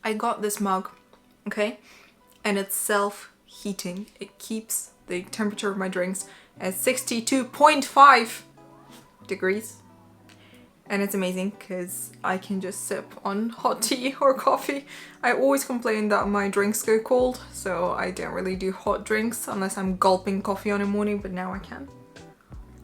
I got this mug, okay? And it's self-heating. It keeps the temperature of my drinks at 62.5 degrees. And it's amazing because I can just sip on hot tea or coffee. I always complain that my drinks go cold, so I don't really do hot drinks unless I'm gulping coffee on a morning, but now I can.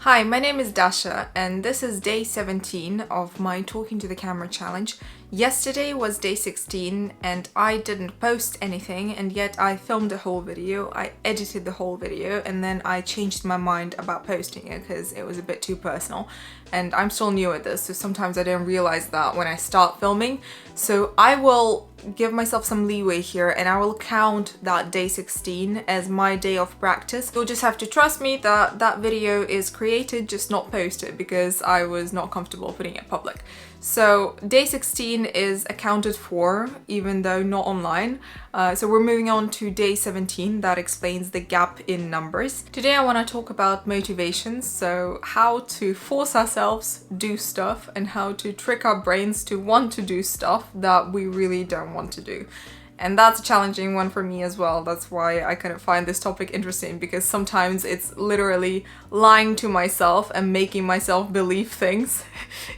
Hi, my name is Dasha, and this is day 17 of my Talking to the Camera challenge. Yesterday was day 16 and I didn't post anything, and yet I filmed the whole video, I edited the whole video, and then I changed my mind about posting it because it was a bit too personal. And I'm still new at this, so sometimes I don't realize that when I start filming. So I will give myself some leeway here and I will count that day 16 as my day of practice. You'll just have to trust me that that video is created, just not posted, because I was not comfortable putting it public. So day 16 is accounted for, even though not online. So we're moving on to day 17 that explains the gap in numbers. Today I want to talk about motivations, so how to force ourselves do stuff and how to trick our brains to want to do stuff that we really don't want to do. And that's a challenging one for me as well. That's why I kind of find this topic interesting, because sometimes it's literally lying to myself and making myself believe things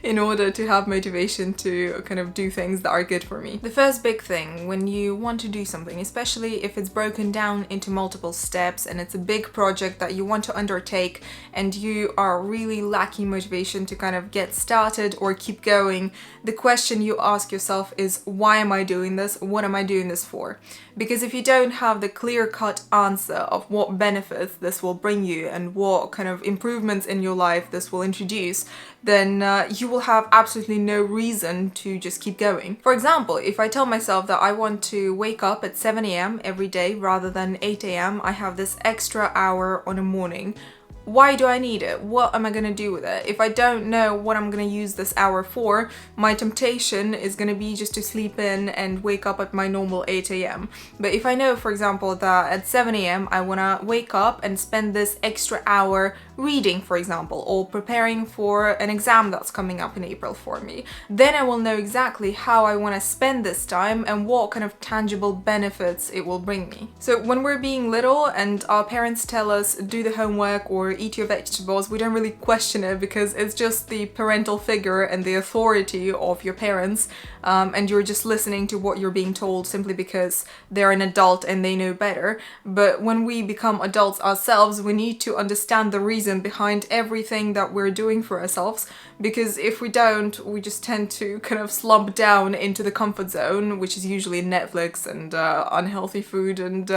in order to have motivation to kind of do things that are good for me. The first big thing when you want to do something, especially if it's broken down into multiple steps and it's a big project that you want to undertake and you are really lacking motivation to kind of get started or keep going, the question you ask yourself is, why am I doing this? What am I doing this for? Because if you don't have the clear-cut answer of what benefits this will bring you and what kind of improvements in your life this will introduce, then you will have absolutely no reason to just keep going. For example, if I tell myself that I want to wake up at 7 a.m. every day rather than 8 a.m., I have this extra hour on a morning. Why do I need it? What am I gonna do with it? If I don't know what I'm gonna use this hour for, my temptation is gonna be just to sleep in and wake up at my normal 8 a.m. But if I know, for example, that at 7 a.m. I wanna wake up and spend this extra hour reading, for example, or preparing for an exam that's coming up in April for me, then I will know exactly how I wanna spend this time and what kind of tangible benefits it will bring me. So when we're being little and our parents tell us, do the homework or eat your vegetables, we don't really question it because it's just the parental figure and the authority of your parents, and you're just listening to what you're being told simply because they're an adult and they know better. But when we become adults ourselves, we need to understand the reason behind everything that we're doing for ourselves, because if we don't, we just tend to kind of slump down into the comfort zone, which is usually Netflix and unhealthy food and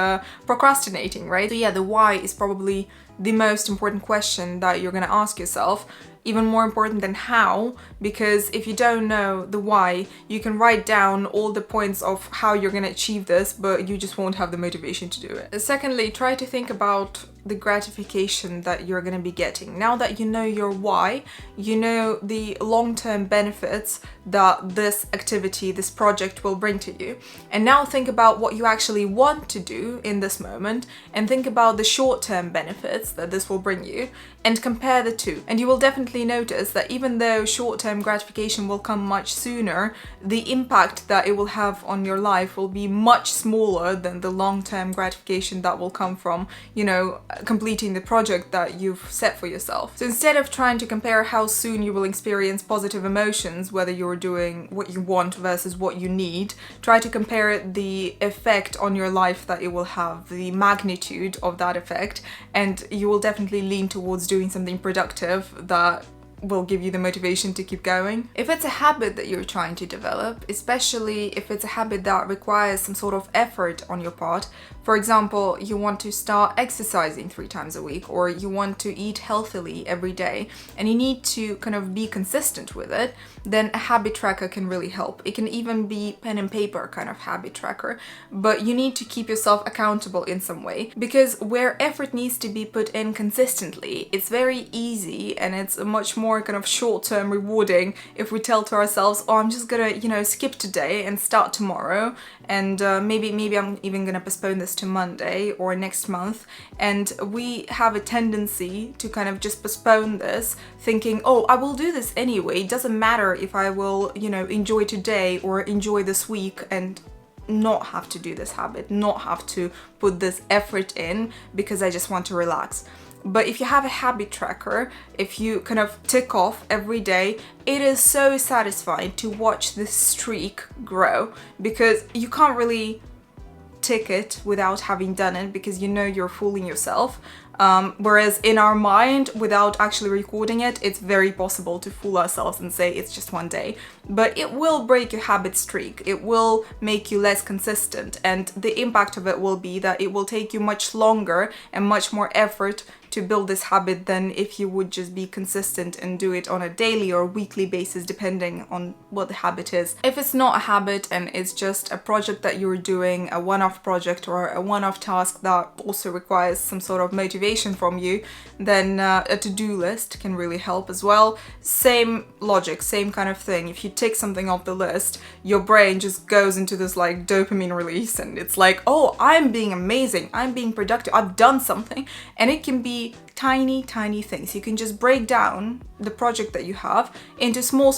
procrastinating, right? So yeah, the why is probably the most important question that you're gonna ask yourself, even more important than how, because if you don't know the why, you can write down all the points of how you're gonna achieve this, but you just won't have the motivation to do it. Secondly, try to think about the gratification that you're gonna be getting. Now that you know your why, you know the long-term benefits that this activity, this project will bring to you. And now think about what you actually want to do in this moment and think about the short-term benefits that this will bring you and compare the two. And you will definitely notice that even though short-term gratification will come much sooner, the impact that it will have on your life will be much smaller than the long-term gratification that will come from, you know, completing the project that you've set for yourself. So instead of trying to compare how soon you will experience positive emotions, whether you're doing what you want versus what you need, try to compare the effect on your life that it will have, the magnitude of that effect, and you will definitely lean towards doing something productive that will give you the motivation to keep going. If it's a habit that you're trying to develop, especially if it's a habit that requires some sort of effort on your part, for example, you want to start exercising 3 times a week, or you want to eat healthily every day, and you need to kind of be consistent with it, then a habit tracker can really help. It can even be pen and paper kind of habit tracker, but you need to keep yourself accountable in some way, because where effort needs to be put in consistently, it's very easy and it's much more kind of short-term rewarding if we tell to ourselves, oh, I'm just gonna, you know, skip today and start tomorrow, and maybe I'm even gonna postpone this to Monday or next month. And we have a tendency to kind of just postpone this, thinking, oh, I will do this anyway, it doesn't matter if I will, you know, enjoy today or enjoy this week and not have to do this habit, not have to put this effort in because I just want to relax. But if you have a habit tracker, if you kind of tick off every day, it is so satisfying to watch this streak grow, because you can't really tick it without having done it, because you know you're fooling yourself. Whereas in our mind, without actually recording it, it's very possible to fool ourselves and say it's just one day. But it will break your habit streak. It will make you less consistent. And the impact of it will be that it will take you much longer and much more effort to build this habit than if you would just be consistent and do it on a daily or weekly basis, depending on what the habit is. If it's not a habit and it's just a project that you're doing, a one-off project or a one-off task that also requires some sort of motivation from you, then a to-do list can really help as well. Same logic, same kind of thing. If you tick something off the list, your brain just goes into this like dopamine release, and it's like, oh, I'm being amazing, I'm being productive, I've done something. And it can be tiny things. You can just break down the project that you have into small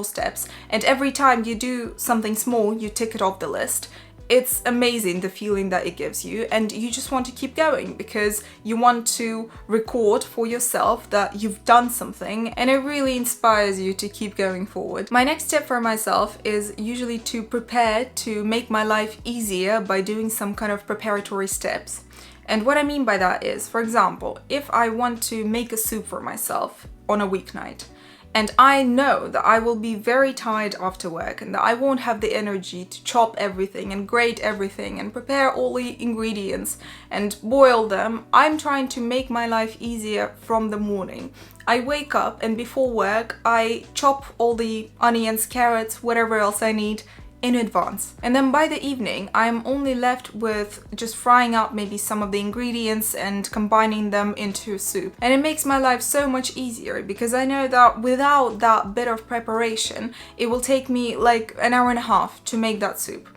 steps, and every time you do something small, you tick it off the list. It's amazing the feeling that it gives you, and you just want to keep going because you want to record for yourself that you've done something, and it really inspires you to keep going forward. My next tip for myself is usually to prepare to make my life easier by doing some kind of preparatory steps. And what I mean by that is, for example, if I want to make a soup for myself on a weeknight, and I know that I will be very tired after work and that I won't have the energy to chop everything and grate everything and prepare all the ingredients and boil them, I'm trying to make my life easier from the morning. I wake up and before work, I chop all the onions, carrots, whatever else I need in advance. And then by the evening, I'm only left with just frying up maybe some of the ingredients and combining them into a soup. And it makes my life so much easier because I know that without that bit of preparation, it will take me like an hour and a half to make that soup.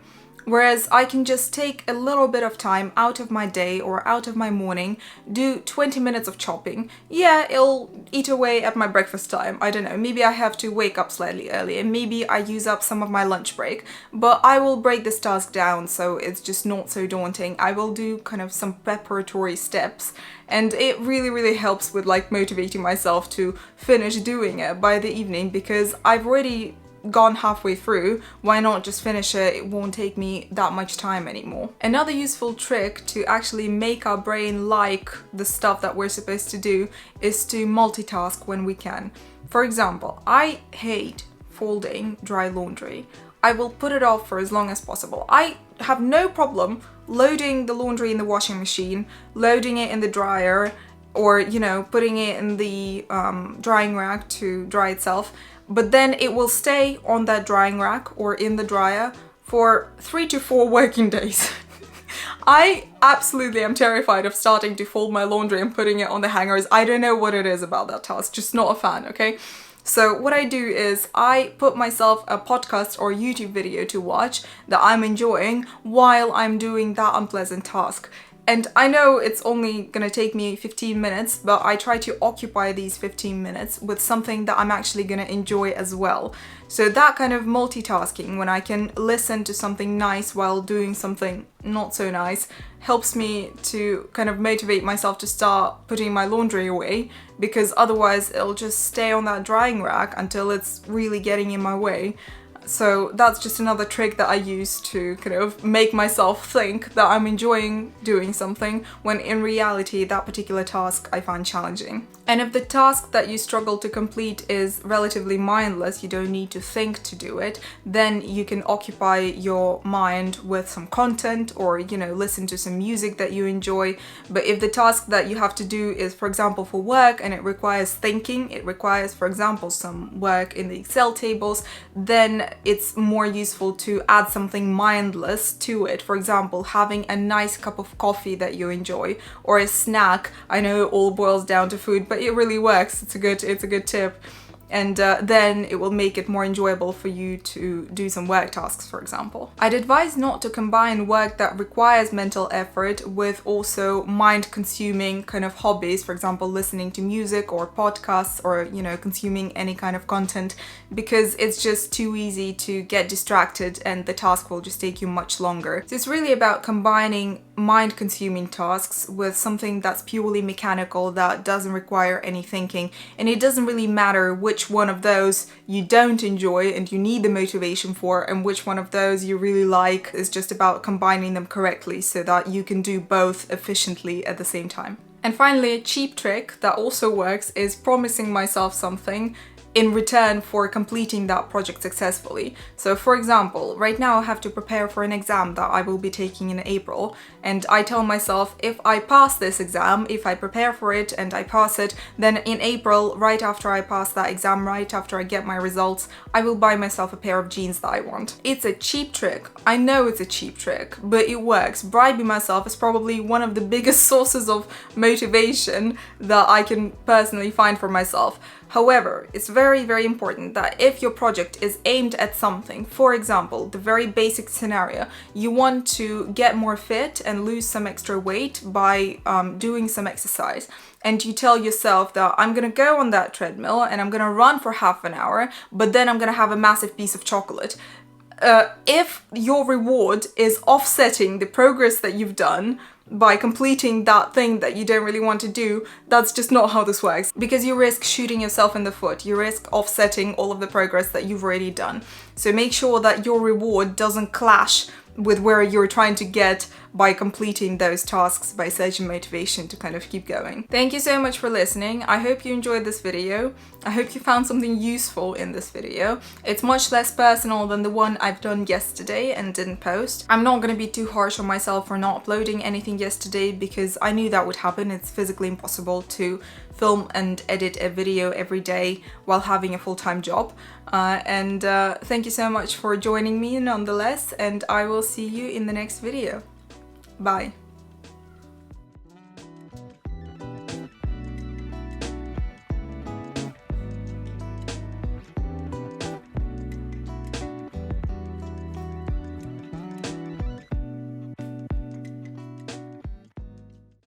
Whereas I can just take a little bit of time out of my day or out of my morning, do 20 minutes of chopping. Yeah, it'll eat away at my breakfast time. I don't know, maybe I have to wake up slightly earlier. Maybe I use up some of my lunch break, but I will break this task down so it's just not so daunting. I will do kind of some preparatory steps, and it really helps with like motivating myself to finish doing it by the evening because I've already gone halfway through. Why not just finish it? It won't take me that much time anymore. Another useful trick to actually make our brain like the stuff that we're supposed to do is to multitask when we can. For example, I hate folding dry laundry. I will put it off for as long as possible. I have no problem loading the laundry in the washing machine, loading it in the dryer, or, you know, putting it in the drying rack to dry itself. But then it will stay on that drying rack or in the dryer for 3 to 4 working days. I absolutely am terrified of starting to fold my laundry and putting it on the hangers. I don't know what it is about that task, just not a fan, okay? So what I do is I put myself a podcast or YouTube video to watch that I'm enjoying while I'm doing that unpleasant task. And I know it's only gonna take me 15 minutes, but I try to occupy these 15 minutes with something that I'm actually gonna enjoy as well. So that kind of multitasking, when I can listen to something nice while doing something not so nice, helps me to kind of motivate myself to start putting my laundry away, because otherwise it'll just stay on that drying rack until it's really getting in my way. So that's just another trick that I use to kind of make myself think that I'm enjoying doing something when in reality that particular task I find challenging. And if the task that you struggle to complete is relatively mindless, you don't need to think to do it, then you can occupy your mind with some content or, you know, listen to some music that you enjoy. But if the task that you have to do is, for example, for work and it requires thinking, it requires, for example, some work in the Excel tables, then it's more useful to add something mindless to it. For example, having a nice cup of coffee that you enjoy, or a snack. I know it all boils down to food, but it really works. It's a good tip. and then it will make it more enjoyable for you to do some work tasks, for example. I'd advise not to combine work that requires mental effort with also mind-consuming kind of hobbies, for example, listening to music or podcasts or, you know, consuming any kind of content, because it's just too easy to get distracted and the task will just take you much longer. So it's really about combining mind-consuming tasks with something that's purely mechanical, that doesn't require any thinking, and it doesn't really matter which one of those you don't enjoy and you need the motivation for and which one of those you really like. It's just about combining them correctly so that you can do both efficiently at the same time. And finally, a cheap trick that also works is promising myself something in return for completing that project successfully. So for example, right now I have to prepare for an exam that I will be taking in April, and I tell myself, if I pass this exam, if I prepare for it and I pass it, then in April, right after I pass that exam, right after I get my results, I will buy myself a pair of jeans that I want. It's a cheap trick. I know it's a cheap trick, but it works. Bribing myself is probably one of the biggest sources of motivation that I can personally find for myself. However, it's very, very important that if your project is aimed at something, for example, the very basic scenario, you want to get more fit and lose some extra weight by doing some exercise, and you tell yourself that I'm gonna go on that treadmill and I'm gonna run for half an hour, but then I'm gonna have a massive piece of chocolate. If your reward is offsetting the progress that you've done by completing that thing that you don't really want to do, that's just not how this works, because you risk shooting yourself in the foot. You risk offsetting all of the progress that you've already done. So make sure that your reward doesn't clash with where you're trying to get by completing those tasks, by searching motivation to kind of keep going. Thank you so much for listening. I hope you enjoyed this video. I hope you found something useful in this video. It's much less personal than the one I've done yesterday and didn't post. I'm not gonna be too harsh on myself for not uploading anything yesterday, because I knew that would happen. It's physically impossible to film and edit a video every day while having a full-time job. Thank you so much for joining me nonetheless, and I will see you in the next video. Bye.